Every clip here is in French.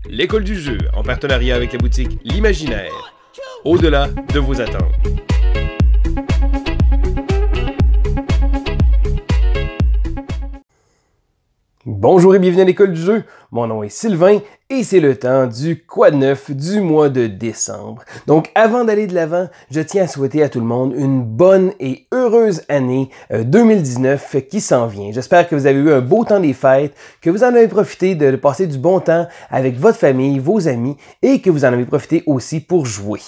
l'école du jeu, en partenariat avec la boutique L'Imaginaire. Au-delà de vos attentes. Bonjour et bienvenue à l'école du jeu. Mon nom est Sylvain et c'est le temps du quoi de neuf du mois de décembre. Donc avant d'aller de l'avant, je tiens à souhaiter à tout le monde une bonne et heureuse année 2019 qui s'en vient. J'espère que vous avez eu un beau temps des fêtes, que vous en avez profité de passer du bon temps avec votre famille, vos amis et que vous en avez profité aussi pour jouer.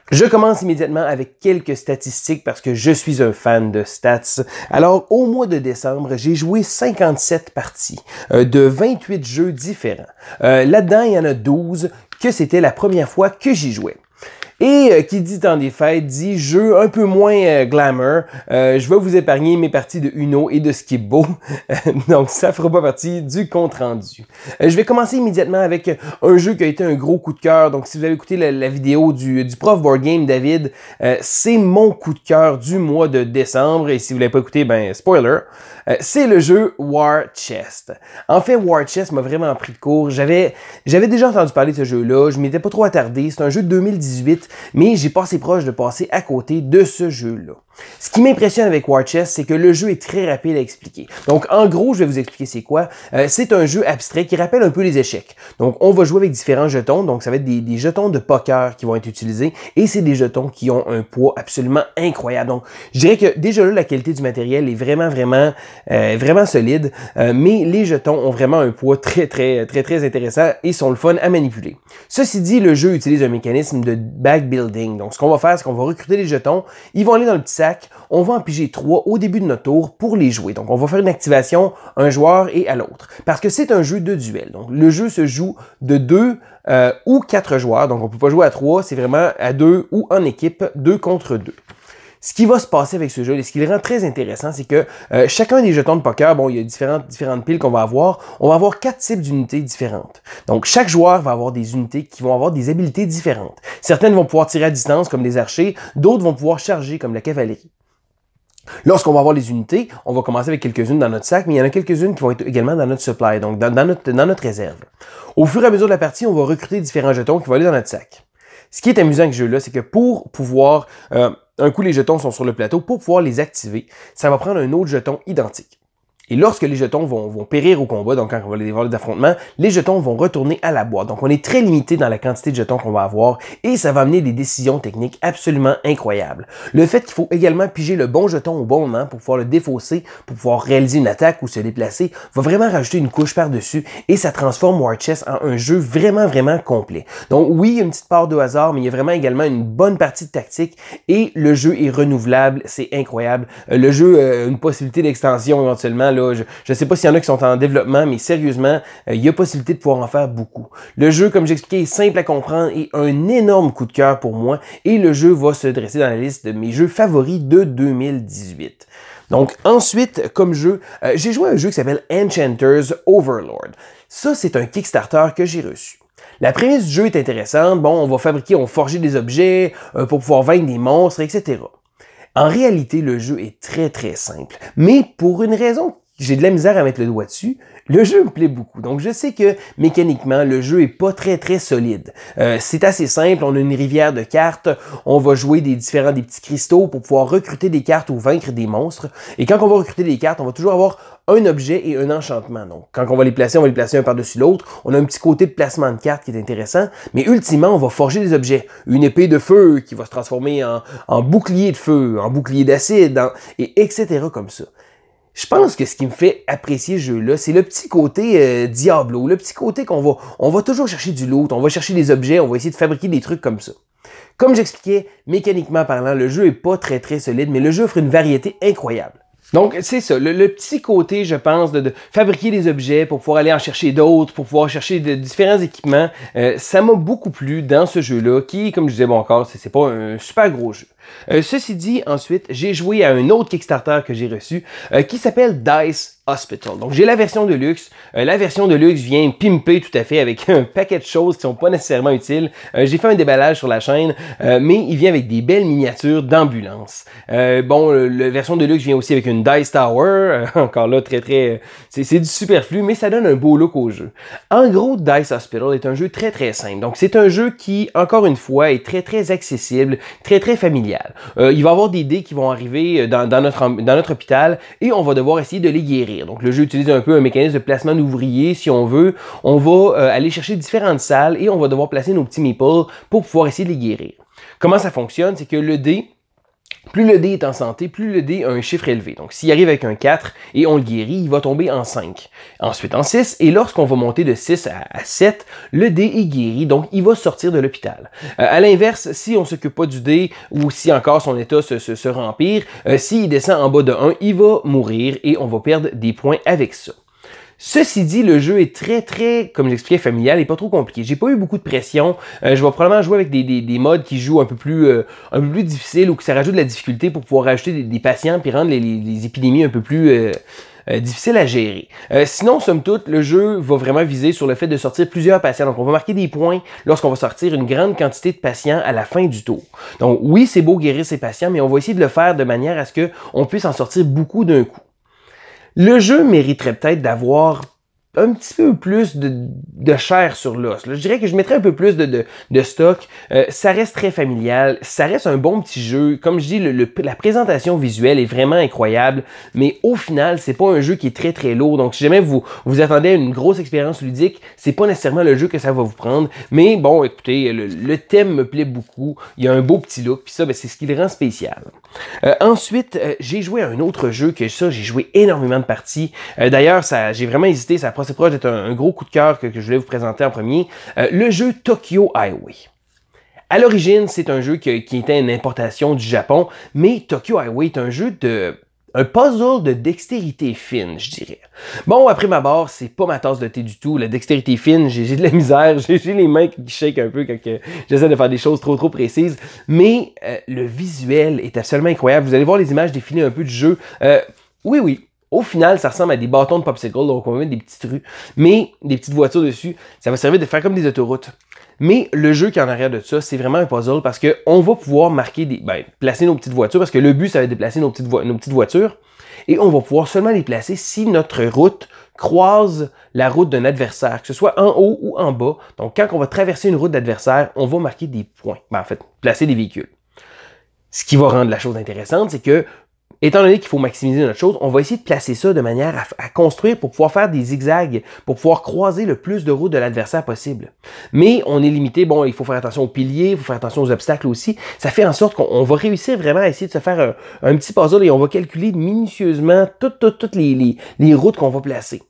Je commence immédiatement avec quelques statistiques parce que je suis un fan de stats. Alors, au mois de décembre, j'ai joué 57 parties de 28 jeux différents. Là-dedans, il y en a 12 que c'était la première fois que j'y jouais. Et qui dit temps des fêtes dit jeu un peu moins glamour. Je vais vous épargner mes parties de Uno et de Skip-Bo. Donc ça fera pas partie du compte rendu. Je vais commencer immédiatement avec un jeu qui a été un gros coup de cœur. Donc si vous avez écouté la vidéo du prof board game David, c'est mon coup de cœur du mois de décembre. Et si vous l'avez pas écouté, ben spoiler. C'est le jeu War Chest. En fait, War Chest m'a vraiment pris de court. J'avais déjà entendu parler de ce jeu-là. Je m'étais pas trop attardé. C'est un jeu de 2018. Mais j'ai passé proche de passer à côté de ce jeu-là. Ce qui m'impressionne avec War Chest, c'est que le jeu est très rapide à expliquer. Donc, en gros, je vais vous expliquer c'est quoi. C'est un jeu abstrait qui rappelle un peu les échecs. Donc, on va jouer avec différents jetons. Donc, ça va être des jetons de poker qui vont être utilisés. Et c'est des jetons qui ont un poids absolument incroyable. Donc, je dirais que déjà là, la qualité du matériel est vraiment solide. Mais les jetons ont vraiment un poids très intéressant et sont le fun à manipuler. Ceci dit, le jeu utilise un mécanisme de back building. Donc, ce qu'on va faire, c'est qu'on va recruter les jetons. Ils vont aller dans le petit sac. On va en piger 3 au début de notre tour pour les jouer. Donc, on va faire une activation, un joueur et à l'autre. Parce que c'est un jeu de duel. Donc, le jeu se joue de 2 ou 4 joueurs. Donc, on ne peut pas jouer à 3. C'est vraiment à 2 ou en équipe, 2 contre 2. Ce qui va se passer avec ce jeu et ce qui le rend très intéressant, c'est que chacun des jetons de poker, bon, il y a différentes piles qu'on va avoir. On va avoir 4 types d'unités différentes. Donc, chaque joueur va avoir des unités qui vont avoir des habiletés différentes. Certaines vont pouvoir tirer à distance, comme les archers. D'autres vont pouvoir charger, comme la cavalerie. Lorsqu'on va avoir les unités, on va commencer avec quelques-unes dans notre sac, mais il y en a quelques-unes qui vont être également dans notre supply, donc dans notre réserve. Au fur et à mesure de la partie, on va recruter différents jetons qui vont aller dans notre sac. Ce qui est amusant avec ce jeu-là, c'est que pour pouvoir... un coup, les jetons sont sur le plateau. Pour pouvoir les activer, ça va prendre un autre jeton identique. Et lorsque les jetons vont périr au combat, donc quand on va aller voir les affrontements, les jetons vont retourner à la boîte. Donc on est très limité dans la quantité de jetons qu'on va avoir et ça va amener des décisions techniques absolument incroyables. Le fait qu'il faut également piger le bon jeton au bon moment pour pouvoir le défausser, pour pouvoir réaliser une attaque ou se déplacer, va vraiment rajouter une couche par-dessus et ça transforme War Chest en un jeu vraiment complet. Donc oui, il y a une petite part de hasard, mais il y a vraiment également une bonne partie de tactique et le jeu est renouvelable, c'est incroyable. Le jeu a une possibilité d'extension éventuellement. Là, je ne sais pas s'il y en a qui sont en développement, mais sérieusement, il y a possibilité de pouvoir en faire beaucoup. Le jeu, comme j'expliquais, est simple à comprendre et un énorme coup de cœur pour moi. Et le jeu va se dresser dans la liste de mes jeux favoris de 2018. Donc ensuite, comme jeu, j'ai joué à un jeu qui s'appelle Enchanter's Overlord. Ça, c'est un Kickstarter que j'ai reçu. La prémisse du jeu est intéressante. Bon, on va forger des objets pour pouvoir vaincre des monstres, etc. En réalité, le jeu est très simple. Mais pour une raison, j'ai de la misère à mettre le doigt dessus, le jeu me plaît beaucoup. Donc je sais que mécaniquement, le jeu est pas très solide. C'est assez simple, on a une rivière de cartes, on va jouer des petits cristaux pour pouvoir recruter des cartes ou vaincre des monstres. Et quand on va recruter des cartes, on va toujours avoir un objet et un enchantement. Donc quand on va les placer un par-dessus l'autre. On a un petit côté de placement de cartes qui est intéressant. Mais ultimement, on va forger des objets. Une épée de feu qui va se transformer en bouclier de feu, en bouclier d'acide, et etc. comme ça. Je pense que ce qui me fait apprécier ce jeu-là, c'est le petit côté Diablo, le petit côté on va toujours chercher du loot, on va chercher des objets, on va essayer de fabriquer des trucs comme ça. Comme j'expliquais, mécaniquement parlant, le jeu est pas très solide, mais le jeu offre une variété incroyable. Donc, c'est ça, le petit côté, je pense, de fabriquer des objets pour pouvoir aller en chercher d'autres, pour pouvoir chercher de différents équipements, ça m'a beaucoup plu dans ce jeu-là, qui, comme je disais bon encore, c'est pas un super gros jeu. Ceci dit, ensuite, j'ai joué à un autre Kickstarter que j'ai reçu qui s'appelle Dice Hospital. Donc, j'ai la version de luxe. La version de luxe vient pimper tout à fait avec un paquet de choses qui sont pas nécessairement utiles. J'ai fait un déballage sur la chaîne, mais il vient avec des belles miniatures d'ambulance. La version de luxe vient aussi avec une Dice Tower. Encore là, c'est du superflu, mais ça donne un beau look au jeu. En gros, Dice Hospital est un jeu très simple. Donc, c'est un jeu qui, encore une fois, est très accessible, très familial. Il va y avoir des dés qui vont arriver dans notre hôpital et on va devoir essayer de les guérir. Donc, le jeu utilise un peu un mécanisme de placement d'ouvriers, si on veut. On va aller chercher différentes salles et on va devoir placer nos petits meeples pour pouvoir essayer de les guérir. Comment ça fonctionne? C'est que le dé, plus le dé est en santé, plus le dé a un chiffre élevé. Donc, s'il arrive avec un 4 et on le guérit, il va tomber en 5. Ensuite en 6, et lorsqu'on va monter de 6 à 7, le dé est guéri, donc il va sortir de l'hôpital. À l'inverse, si on ne s'occupe pas du dé, ou si encore son état se rempire, s'il descend en bas de 1, il va mourir et on va perdre des points avec ça. Ceci dit, le jeu est très, comme j'expliquais, familial et pas trop compliqué. J'ai pas eu beaucoup de pression. Je vais probablement jouer avec des modes qui jouent un peu plus difficiles ou que ça rajoute de la difficulté pour pouvoir rajouter des patients puis rendre les épidémies un peu plus difficiles à gérer. Sinon, somme toute, le jeu va vraiment viser sur le fait de sortir plusieurs patients. Donc, on va marquer des points lorsqu'on va sortir une grande quantité de patients à la fin du tour. Donc, oui, c'est beau guérir ces patients, mais on va essayer de le faire de manière à ce qu'on puisse en sortir beaucoup d'un coup. Le jeu mériterait peut-être d'avoir un petit peu plus de chair sur l'os. Je dirais que je mettrais un peu plus de stock. Ça reste très familial. Ça reste un bon petit jeu. Comme je dis, la présentation visuelle est vraiment incroyable. Mais au final, c'est pas un jeu qui est très lourd. Donc, si jamais vous attendez à une grosse expérience ludique, c'est pas nécessairement le jeu que ça va vous prendre. Mais bon, écoutez, le thème me plaît beaucoup. Il y a un beau petit look. Puis ça, c'est ce qui le rend spécial. Ensuite, j'ai joué à un autre jeu que ça, j'ai joué énormément de parties. D'ailleurs, j'ai vraiment hésité. Ça c'est proche d'être un gros coup de cœur que je voulais vous présenter en premier, le jeu Tokyo Highway. À l'origine, c'est un jeu qui était une importation du Japon, mais Tokyo Highway est un jeu un puzzle de dextérité fine, je dirais. Bon, après ma barre, c'est pas ma tasse de thé du tout. La dextérité fine, j'ai de la misère, j'ai les mains qui shake un peu quand j'essaie de faire des choses trop précises. Mais le visuel est absolument incroyable. Vous allez voir les images défiler un peu du jeu. Oui. Au final, ça ressemble à des bâtons de popsicle, donc on va mettre des petites rues, mais des petites voitures dessus. Ça va servir de faire comme des autoroutes. Mais le jeu qui est en arrière de ça, c'est vraiment un puzzle parce qu'on va pouvoir placer nos petites voitures, parce que le but, ça va être de placer nos petites voitures, et on va pouvoir seulement les placer si notre route croise la route d'un adversaire, que ce soit en haut ou en bas. Donc, quand on va traverser une route d'adversaire, on va marquer des points. En fait, placer des véhicules. Ce qui va rendre la chose intéressante, c'est que étant donné qu'il faut maximiser notre chose, on va essayer de placer ça de manière à construire pour pouvoir faire des zigzags, pour pouvoir croiser le plus de routes de l'adversaire possible. Mais on est limité, bon, il faut faire attention aux piliers, il faut faire attention aux obstacles aussi. Ça fait en sorte qu'on va réussir vraiment à essayer de se faire un petit puzzle et on va calculer minutieusement toutes les routes qu'on va placer.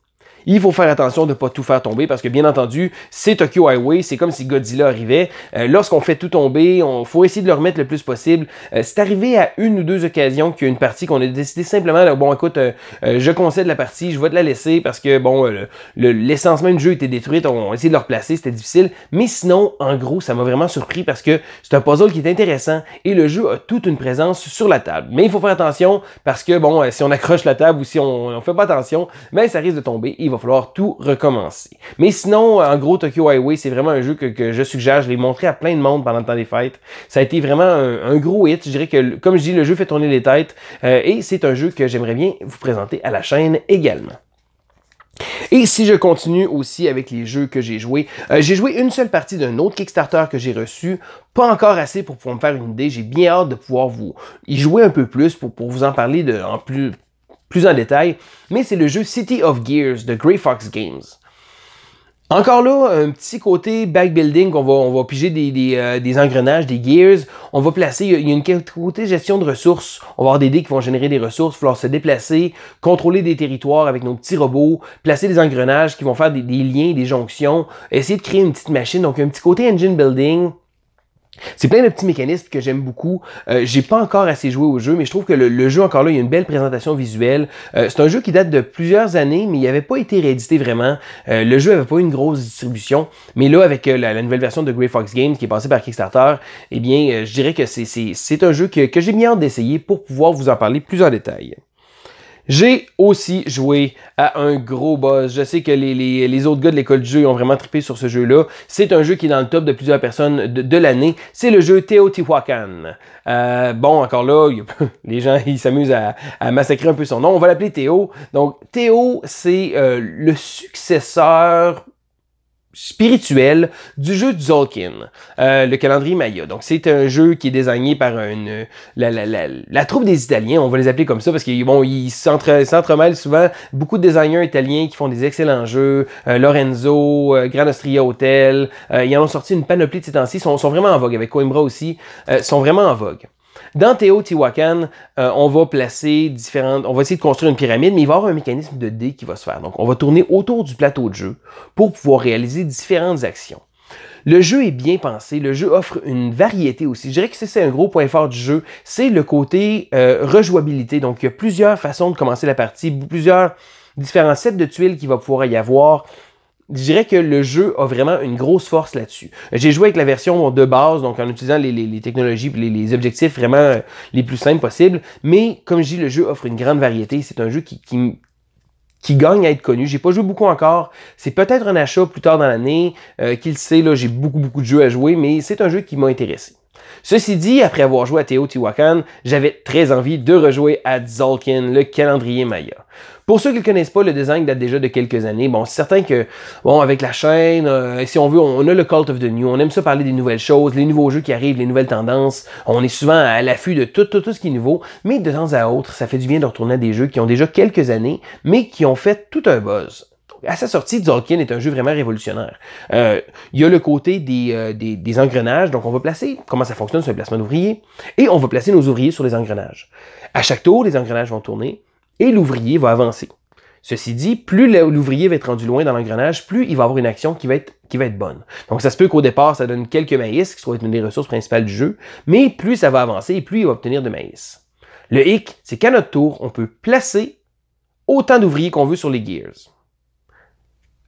Il faut faire attention de ne pas tout faire tomber parce que, bien entendu, c'est Tokyo Highway, c'est comme si Godzilla arrivait. Lorsqu'on fait tout tomber, il faut essayer de le remettre le plus possible. C'est arrivé à une ou deux occasions qu'il y a une partie qu'on a décidé simplement, bon, écoute, je concède la partie, je vais te la laisser parce que, bon, l'essence même du jeu était détruite, on a essayé de le replacer, c'était difficile. Mais sinon, en gros, ça m'a vraiment surpris parce que c'est un puzzle qui est intéressant et le jeu a toute une présence sur la table. Mais il faut faire attention parce que, bon, si on accroche la table ou si on fait pas attention, ben, ça risque de tomber. Il va falloir tout recommencer. Mais sinon, en gros, Tokyo Highway, c'est vraiment un jeu que je suggère. Je l'ai montré à plein de monde pendant le temps des fêtes. Ça a été vraiment un gros hit. Je dirais que, comme je dis, le jeu fait tourner les têtes. Et c'est un jeu que j'aimerais bien vous présenter à la chaîne également. Et si je continue aussi avec les jeux que j'ai joués une seule partie d'un autre Kickstarter que j'ai reçu, pas encore assez pour pouvoir me faire une idée. J'ai bien hâte de pouvoir y jouer un peu plus pour vous en parler plus en détail, mais c'est le jeu City of Gears de Grey Fox Games. Encore là, un petit côté backbuilding, on va piger des engrenages, des gears, on va placer, il y a une côté gestion de ressources, on va avoir des dés qui vont générer des ressources, il va falloir se déplacer, contrôler des territoires avec nos petits robots, placer des engrenages qui vont faire des liens, des jonctions, essayer de créer une petite machine, donc un petit côté engine building. C'est plein de petits mécanismes que j'aime beaucoup. J'ai pas encore assez joué au jeu, mais je trouve que le jeu, encore là, il y a une belle présentation visuelle. C'est un jeu qui date de plusieurs années, mais il n'avait pas été réédité vraiment. Le jeu avait pas eu une grosse distribution, mais là, avec la nouvelle version de Grey Fox Games qui est passée par Kickstarter, eh bien, je dirais que c'est un jeu que j'ai bien hâte d'essayer pour pouvoir vous en parler plus en détail. J'ai aussi joué à un gros boss. Je sais que les autres gars de l'école du jeu ont vraiment trippé sur ce jeu-là. C'est un jeu qui est dans le top de plusieurs personnes de l'année. C'est le jeu Teotihuacan. Bon, encore là, les gens ils s'amusent à massacrer un peu son nom. On va l'appeler Théo. Donc, Théo, c'est le successeur spirituel du jeu de Tzolk'in, le calendrier Maya. Donc, c'est un jeu qui est désigné par la troupe des Italiens, on va les appeler comme ça, parce qu'ils bon, ils s'entremêlent souvent. Beaucoup de designers italiens qui font des excellents jeux. Lorenzo, Gran Ostria Hotel, ils en ont sorti une panoplie de ces temps-ci. Ils sont vraiment en vogue, avec Coimbra aussi, sont vraiment en vogue. Dans Teotihuacan, on va placer on va essayer de construire une pyramide, mais il va y avoir un mécanisme de dés qui va se faire. Donc, on va tourner autour du plateau de jeu pour pouvoir réaliser différentes actions. Le jeu est bien pensé, le jeu offre une variété aussi. Je dirais que c'est un gros point fort du jeu, c'est le côté rejouabilité. Donc, il y a plusieurs façons de commencer la partie, plusieurs différents sets de tuiles qu'il va pouvoir y avoir. Je dirais que le jeu a vraiment une grosse force là-dessus. J'ai joué avec la version de base, donc en utilisant les technologies et les objectifs vraiment les plus simples possibles. Mais comme je dis, le jeu offre une grande variété. C'est un jeu qui gagne à être connu. J'ai pas joué beaucoup encore. C'est peut-être un achat plus tard dans l'année. Qui le sait, là, j'ai beaucoup de jeux à jouer, mais c'est un jeu qui m'a intéressé. Ceci dit, après avoir joué à Teotihuacan, j'avais très envie de rejouer à Tzolk'in, le calendrier Maya. Pour ceux qui ne le connaissent pas, le design date déjà de quelques années. Bon, c'est certain que, bon, avec la chaîne, si on veut, on a le Cult of the New, on aime ça parler des nouvelles choses, les nouveaux jeux qui arrivent, les nouvelles tendances. On est souvent à l'affût de tout ce qui est nouveau, mais de temps à autre, ça fait du bien de retourner à des jeux qui ont déjà quelques années, mais qui ont fait tout un buzz. À sa sortie, Tzolk'in est un jeu vraiment révolutionnaire. Il y a le côté des engrenages, donc on va placer, comment ça fonctionne sur le placement d'ouvriers, et on va placer nos ouvriers sur les engrenages. À chaque tour, les engrenages vont tourner, et l'ouvrier va avancer. Ceci dit, plus l'ouvrier va être rendu loin dans l'engrenage, plus il va avoir une action qui va être bonne. Donc ça se peut qu'au départ, ça donne quelques maïs, qui soit une des ressources principales du jeu, mais plus ça va avancer, et plus il va obtenir de maïs. Le hic, c'est qu'à notre tour, on peut placer autant d'ouvriers qu'on veut sur les gears.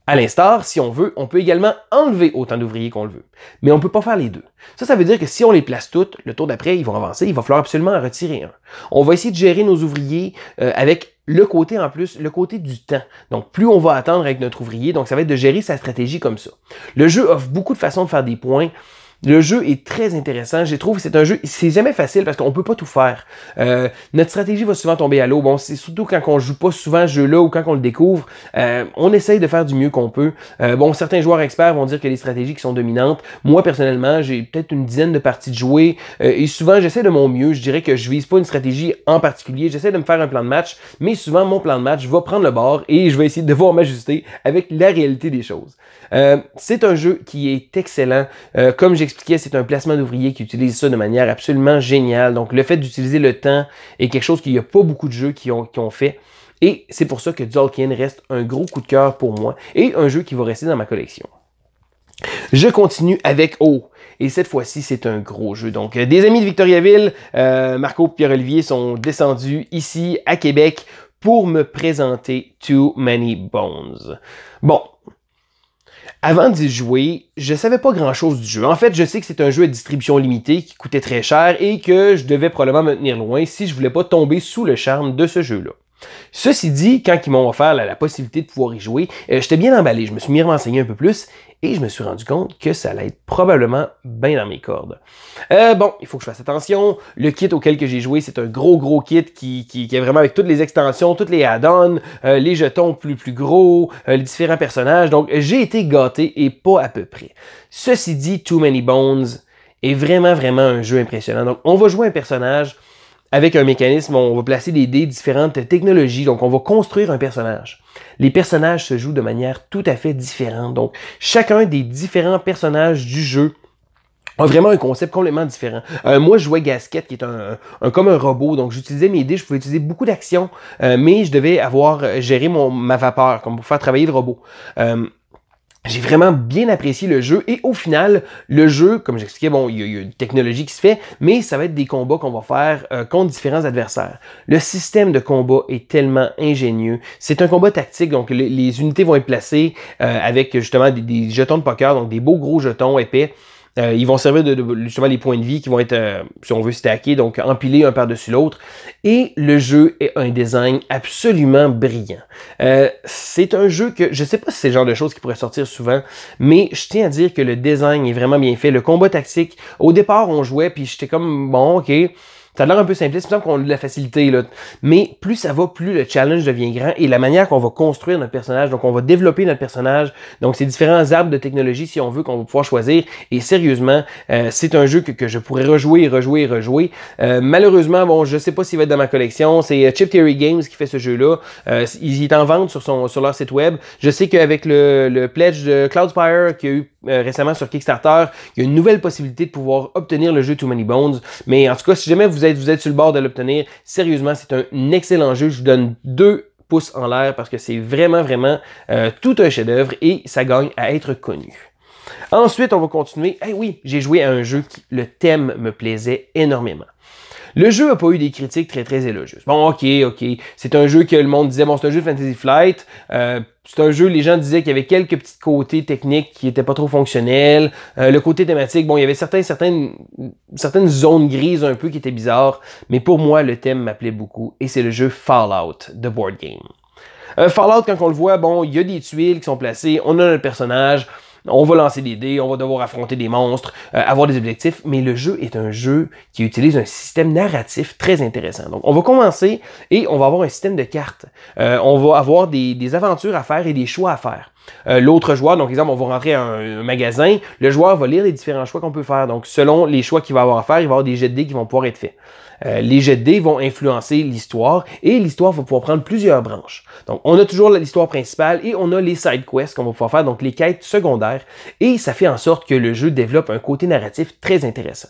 À l'instar, si on veut, on peut également enlever autant d'ouvriers qu'on le veut. Mais on ne peut pas faire les deux. Ça veut dire que si on les place toutes, le tour d'après, ils vont avancer, il va falloir absolument en retirer un. On va essayer de gérer nos ouvriers avec le côté en plus, le côté du temps. Donc, plus on va attendre avec notre ouvrier, donc ça va être de gérer sa stratégie comme ça. Le jeu offre beaucoup de façons de faire des points. Le jeu est très intéressant. Je trouve que c'est un jeu, c'est jamais facile parce qu'on peut pas tout faire. Notre stratégie va souvent tomber à l'eau. Bon, c'est surtout quand on joue pas souvent ce jeu-là ou quand on le découvre. On essaye de faire du mieux qu'on peut. Bon, certains joueurs experts vont dire que les stratégies qui sont dominantes. Moi, personnellement, j'ai peut-être une dizaine de parties de jouer et souvent, j'essaie de mon mieux. Je dirais que je vise pas une stratégie en particulier. J'essaie de me faire un plan de match, mais souvent, mon plan de match va prendre le bord et je vais essayer de devoir m'ajuster avec la réalité des choses. C'est un jeu qui est excellent. Comme j'expliquais, c'est un placement d'ouvriers qui utilise ça de manière absolument géniale. Donc, le fait d'utiliser le temps est quelque chose qu'il n'y a pas beaucoup de jeux qui ont fait. Et c'est pour ça que Tzolk'in reste un gros coup de cœur pour moi et un jeu qui va rester dans ma collection. Je continue avec O. Et cette fois-ci, c'est un gros jeu. Donc, des amis de Victoriaville, Marco et Pierre-Olivier sont descendus ici à Québec pour me présenter Too Many Bones. Bon. Avant d'y jouer, je savais pas grand-chose du jeu. En fait, je sais que c'est un jeu à distribution limitée qui coûtait très cher et que je devais probablement me tenir loin si je voulais pas tomber sous le charme de ce jeu-là. Ceci dit, quand ils m'ont offert la possibilité de pouvoir y jouer, j'étais bien emballé. Je me suis mis à renseigner un peu plus et je me suis rendu compte que ça allait être probablement bien dans mes cordes. Bon, il faut que je fasse attention. Le kit auquel que j'ai joué, c'est un gros kit qui est vraiment avec toutes les extensions, toutes les add-ons, les jetons plus gros, les différents personnages. Donc, j'ai été gâté et pas à peu près. Ceci dit, Too Many Bones est vraiment un jeu impressionnant. Donc, on va jouer un personnage avec un mécanisme, on va placer des dés, différentes technologies, donc on va construire un personnage. Les personnages se jouent de manière tout à fait différente, donc chacun des différents personnages du jeu a vraiment un concept complètement différent. Moi, je jouais Gasket, qui est comme un robot, donc j'utilisais mes dés, je pouvais utiliser beaucoup d'actions, mais je devais avoir géré ma vapeur, comme pour faire travailler le robot. J'ai vraiment bien apprécié le jeu et au final, le jeu, comme j'expliquais, bon, il y a une technologie qui se fait, mais ça va être des combats qu'on va faire contre différents adversaires. Le système de combat est tellement ingénieux. C'est un combat tactique, donc les unités vont être placées avec justement des jetons de poker, donc des beaux gros jetons épais. Ils vont servir de justement les points de vie qui vont être, si on veut, stacker, donc empilés un par-dessus l'autre. Et le jeu est un design absolument brillant. C'est un jeu que, je sais pas si c'est le genre de choses qui pourrait sortir souvent, mais je tiens à dire que le design est vraiment bien fait. Le combat tactique, au départ, on jouait, puis j'étais comme, bon, ok, ça a l'air un peu simpliste, il me semble qu'on a de la facilité, là. Mais plus ça va, plus le challenge devient grand et la manière qu'on va construire notre personnage, donc on va développer notre personnage, donc c'est différents arbres de technologie, si on veut, qu'on va pouvoir choisir. Et sérieusement, c'est un jeu que je pourrais rejouer et rejouer et rejouer. Malheureusement, bon, je sais pas s'il va être dans ma collection, c'est Chip Theory Games qui fait ce jeu-là. Il est en vente sur leur site web. Je sais qu'avec le pledge de Cloudspire qu'il y a eu récemment sur Kickstarter, il y a une nouvelle possibilité de pouvoir obtenir le jeu Too Many Bones. Mais en tout cas, si jamais vous êtes sur le bord de l'obtenir, sérieusement, c'est un excellent jeu. Je vous donne 2 pouces en l'air parce que c'est vraiment tout un chef-d'œuvre et ça gagne à être connu. Ensuite, on va continuer. Eh oui, j'ai joué à un jeu qui, le thème me plaisait énormément. Le jeu n'a pas eu des critiques très élogieuses. Bon, ok. C'est un jeu que le monde disait, bon, c'est un jeu de Fantasy Flight. C'est un jeu, les gens disaient qu'il y avait quelques petits côtés techniques qui n'étaient pas trop fonctionnels. Le côté thématique, bon, il y avait certaines zones grises un peu qui étaient bizarres. Mais pour moi, le thème m'appelait beaucoup. Et c'est le jeu Fallout de Board Game. Fallout, quand on le voit, bon, il y a des tuiles qui sont placées. On a un personnage. On va lancer des dés, on va devoir affronter des monstres, avoir des objectifs, mais le jeu est un jeu qui utilise un système narratif très intéressant. Donc, on va commencer et on va avoir un système de cartes. On va avoir des aventures à faire et des choix à faire. L'autre joueur, donc exemple, on va rentrer à un magasin, le joueur va lire les différents choix qu'on peut faire. Donc, selon les choix qu'il va avoir à faire, il va avoir des jets de dés qui vont pouvoir être faits. Les jets de dés vont influencer l'histoire et l'histoire va pouvoir prendre plusieurs branches. Donc, on a toujours l'histoire principale et on a les side quests qu'on va pouvoir faire, donc les quêtes secondaires. Et ça fait en sorte que le jeu développe un côté narratif très intéressant.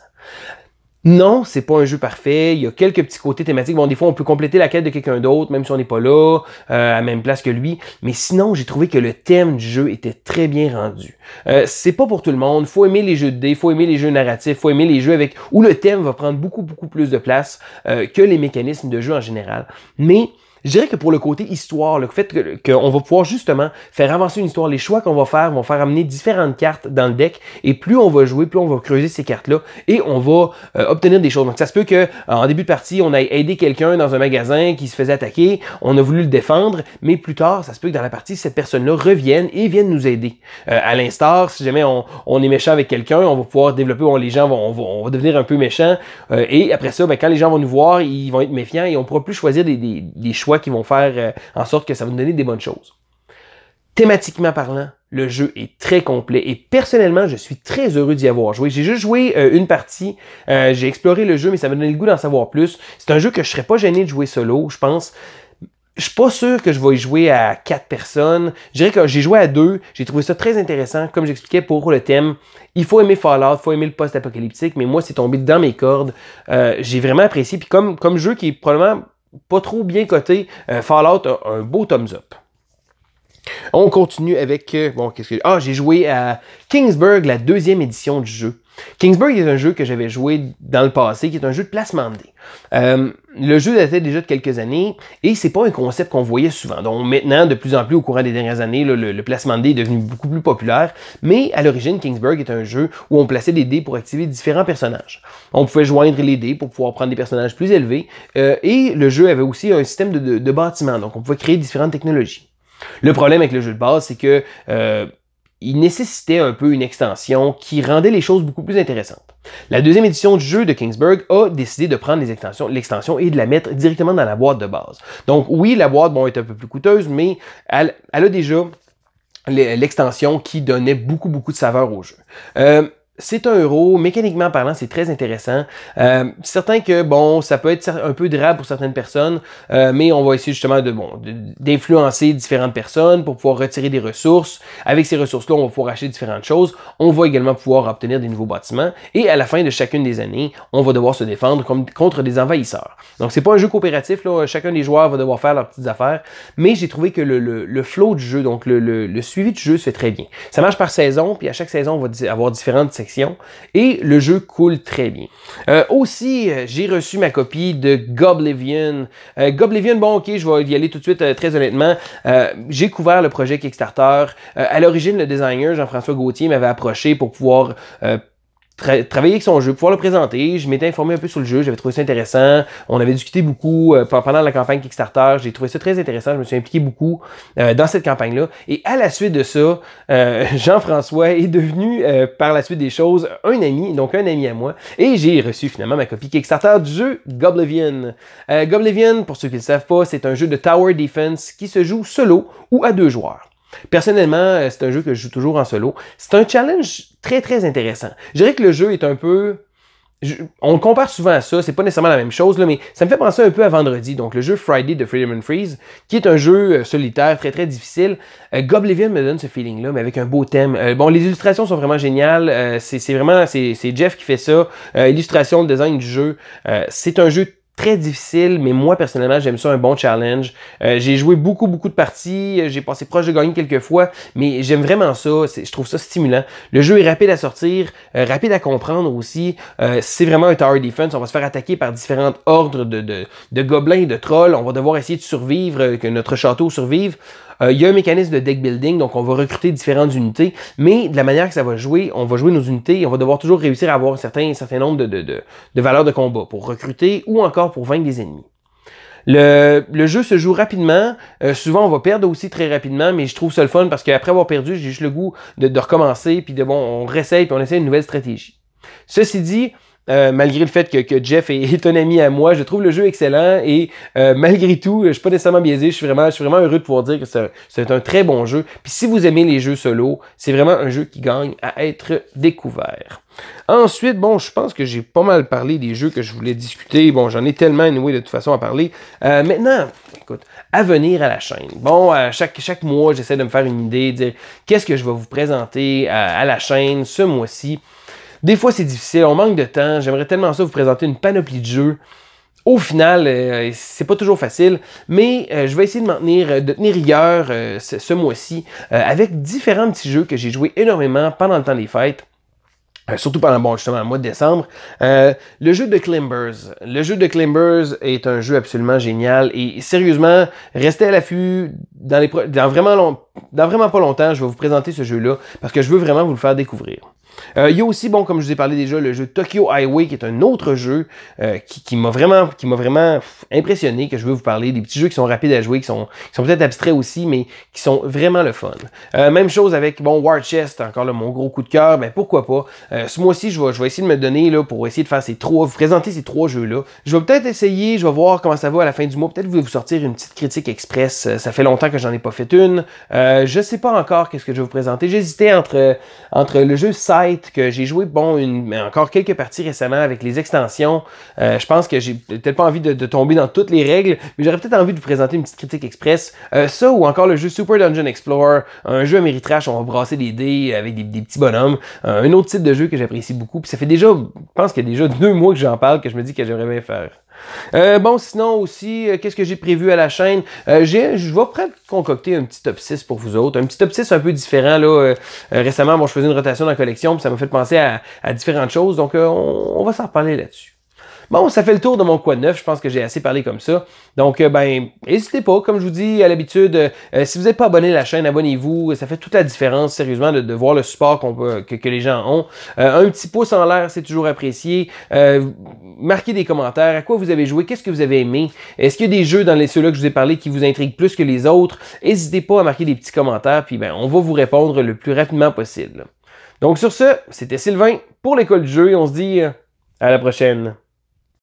Non, c'est pas un jeu parfait. Il y a quelques petits côtés thématiques. Bon, des fois, on peut compléter la quête de quelqu'un d'autre, même si on n'est pas là, à la même place que lui. Mais sinon, j'ai trouvé que le thème du jeu était très bien rendu. C'est pas pour tout le monde. Faut aimer les jeux de dés, faut aimer les jeux narratifs, faut aimer les jeux où le thème va prendre beaucoup plus de place que les mécanismes de jeu en général. Mais je dirais que pour le côté histoire, le fait qu'on va pouvoir justement faire avancer une histoire, les choix qu'on va faire vont faire amener différentes cartes dans le deck et plus on va jouer, plus on va creuser ces cartes-là et on va obtenir des choses. Donc ça se peut qu'en début de partie, on ait aidé quelqu'un dans un magasin qui se faisait attaquer, on a voulu le défendre, mais plus tard, ça se peut que dans la partie, cette personne-là revienne et vienne nous aider. À l'instar, si jamais on est méchant avec quelqu'un, on va pouvoir développer, les gens on va devenir un peu méchants et après ça, quand les gens vont nous voir, ils vont être méfiants et on ne pourra plus choisir des choix qui vont faire en sorte que ça va nous donner des bonnes choses. Thématiquement parlant, le jeu est très complet et personnellement, je suis très heureux d'y avoir joué. J'ai juste joué une partie, j'ai exploré le jeu, mais ça m'a donné le goût d'en savoir plus. C'est un jeu que je serais pas gêné de jouer solo, je pense. Je suis pas sûr que je vais y jouer à 4 personnes. Je dirais que j'ai joué à 2. J'ai trouvé ça très intéressant. Comme j'expliquais pour le thème, il faut aimer Fallout, il faut aimer le post-apocalyptique, mais moi, c'est tombé dans mes cordes. J'ai vraiment apprécié. Puis comme jeu qui est probablement pas trop bien coté, Fallout a un beau thumbs up. On continue avec... j'ai joué à Kingsburg, la 2e édition du jeu. Kingsburg est un jeu que j'avais joué dans le passé, qui est un jeu de placement de dés. Le jeu datait déjà de quelques années et c'est pas un concept qu'on voyait souvent. Donc maintenant, de plus en plus au courant des dernières années, le placement de dés est devenu beaucoup plus populaire. Mais à l'origine, Kingsburg est un jeu où on plaçait des dés pour activer différents personnages. On pouvait joindre les dés pour pouvoir prendre des personnages plus élevés. Et le jeu avait aussi un système de bâtiment. Donc on pouvait créer différentes technologies. Le problème avec le jeu de base, c'est que il nécessitait un peu une extension qui rendait les choses beaucoup plus intéressantes. La 2e édition du jeu de Kingsburg a décidé de prendre l'extension et de la mettre directement dans la boîte de base. Donc oui, la boîte est un peu plus coûteuse, mais elle a déjà l'extension qui donnait beaucoup de saveur au jeu. c'est 1 €. Mécaniquement parlant, c'est très intéressant. Certain que, bon, ça peut être un peu drabe pour certaines personnes, mais on va essayer justement d'influencer différentes personnes pour pouvoir retirer des ressources. Avec ces ressources-là, on va pouvoir acheter différentes choses. On va également pouvoir obtenir des nouveaux bâtiments. Et à la fin de chacune des années, on va devoir se défendre contre des envahisseurs. Donc, c'est pas un jeu coopératif, là. Chacun des joueurs va devoir faire leurs petites affaires. Mais j'ai trouvé que le flow du jeu, donc le suivi du jeu se fait très bien. Ça marche par saison, puis à chaque saison, on va avoir différentes sections. Et le jeu coule très bien. Aussi, j'ai reçu ma copie de Goblivion. Goblivion, bon, ok, je vais y aller tout de suite très honnêtement. J'ai couvert le projet Kickstarter. À l'origine, le designer, Jean-François Gauthier, m'avait approché pour pouvoir travailler avec son jeu, pouvoir le présenter. Je m'étais informé un peu sur le jeu, j'avais trouvé ça intéressant. On avait discuté beaucoup pendant la campagne Kickstarter. J'ai trouvé ça très intéressant. Je me suis impliqué beaucoup dans cette campagne-là. Et à la suite de ça, Jean-François est devenu, par la suite des choses, un ami, donc un ami à moi. Et j'ai reçu finalement ma copie Kickstarter du jeu Goblivion. Goblivion, pour ceux qui ne le savent pas, c'est un jeu de Tower Defense qui se joue solo ou à 2 joueurs. Personnellement, c'est un jeu que je joue toujours en solo. C'est un challenge très très intéressant. Je dirais que le jeu est un peu... on le compare souvent à ça, c'est pas nécessairement la même chose, là, mais ça me fait penser un peu à Vendredi, donc le jeu Friday de Freedom and Freeze, qui est un jeu solitaire très très difficile. Goblivion me donne ce feeling-là, mais avec un beau thème. Bon, les illustrations sont vraiment géniales, c'est Jeff qui fait ça. Illustration, le design du jeu, c'est un jeu très difficile, mais moi, personnellement, j'aime ça, un bon challenge. J'ai joué beaucoup de parties, j'ai passé proche de gagner quelques fois, mais j'aime vraiment ça, je trouve ça stimulant. Le jeu est rapide à sortir, rapide à comprendre aussi. C'est vraiment un tower defense, on va se faire attaquer par différents ordres de gobelins et de trolls. On va devoir essayer de survivre, que notre château survive. Il y a un mécanisme de deck building, donc on va recruter différentes unités, mais de la manière que ça va jouer, on va jouer nos unités et on va devoir toujours réussir à avoir un certain nombre de valeurs de combat pour recruter ou encore pour vaincre des ennemis. Le jeu se joue rapidement, souvent on va perdre aussi très rapidement, mais je trouve ça le fun parce qu'après avoir perdu, j'ai juste le goût de recommencer, puis on réessaye, puis on essaie une nouvelle stratégie. Ceci dit, malgré le fait que Jeff est un ami à moi, je trouve le jeu excellent et malgré tout, je suis pas nécessairement biaisé, je suis vraiment heureux de pouvoir dire que c'est un très bon jeu. Puis si vous aimez les jeux solo, c'est vraiment un jeu qui gagne à être découvert. Ensuite, bon, je pense que j'ai pas mal parlé des jeux que je voulais discuter. Bon, j'en ai tellement anyway de toute façon à parler. Maintenant, écoute, à venir à la chaîne. Bon, chaque mois, j'essaie de me faire une idée, de dire qu'est-ce que je vais vous présenter à la chaîne ce mois-ci. Des fois, c'est difficile, on manque de temps. J'aimerais tellement ça vous présenter une panoplie de jeux. Au final, c'est pas toujours facile, mais je vais essayer de tenir rigueur ce mois-ci avec différents petits jeux que j'ai joués énormément pendant le temps des fêtes. Surtout pendant, justement, le mois de décembre. Le jeu de Climbers. Le jeu de Climbers est un jeu absolument génial et sérieusement, restez à l'affût dans vraiment pas longtemps, je vais vous présenter ce jeu-là parce que je veux vraiment vous le faire découvrir. Il y a aussi, bon, comme je vous ai parlé déjà, le jeu Tokyo Highway, qui est un autre jeu qui m'a vraiment impressionné, que je veux vous parler. Des petits jeux qui sont rapides à jouer, qui sont peut-être abstraits aussi, mais qui sont vraiment le fun. Même chose avec, bon, War Chest, encore là, mon gros coup de cœur, ben pourquoi pas. Ce mois-ci, je vais essayer de me donner là, pour essayer de faire vous présenter ces 3 jeux-là. Je vais peut-être essayer, je vais voir comment ça va à la fin du mois. Peut-être que je vais vous sortir une petite critique express. Ça fait longtemps que j'en ai pas fait une. Je sais pas encore qu'est-ce que je vais vous présenter. J'hésitais entre le jeu Sight, que j'ai joué, bon, encore quelques parties récemment avec les extensions. Je pense que j'ai peut-être pas envie de tomber dans toutes les règles, mais j'aurais peut-être envie de vous présenter une petite critique express. Ça ou encore le jeu Super Dungeon Explorer, un jeu Ameritrash, on va brasser des dés avec des petits bonhommes. Un autre type de jeu que j'apprécie beaucoup. Puis ça fait déjà, je pense qu'il y a déjà 2 mois que j'en parle, que je me dis que j'aimerais bien faire. Bon, sinon aussi, qu'est-ce que j'ai prévu à la chaîne? Je vais peut-être concocter un petit top 6 pour vous autres. Un petit top 6 un peu différent. Là, récemment, bon, je faisais une rotation dans la collection, puis ça m'a fait penser à différentes choses. Donc, on va s'en reparler là-dessus. Bon, ça fait le tour de mon quad 9. Je pense que j'ai assez parlé comme ça. Donc, ben, n'hésitez pas. Comme je vous dis à l'habitude, si vous n'êtes pas abonné à la chaîne, abonnez-vous. Ça fait toute la différence, sérieusement, de voir le support que les gens ont. Un petit pouce en l'air, c'est toujours apprécié. Marquez des commentaires. À quoi vous avez joué? Qu'est-ce que vous avez aimé? Est-ce qu'il y a des jeux dans ceux-là que je vous ai parlé qui vous intriguent plus que les autres? N'hésitez pas à marquer des petits commentaires. Puis, ben, on va vous répondre le plus rapidement possible. Donc, sur ce, c'était Sylvain pour l'École du jeu. Et on se dit à la prochaine.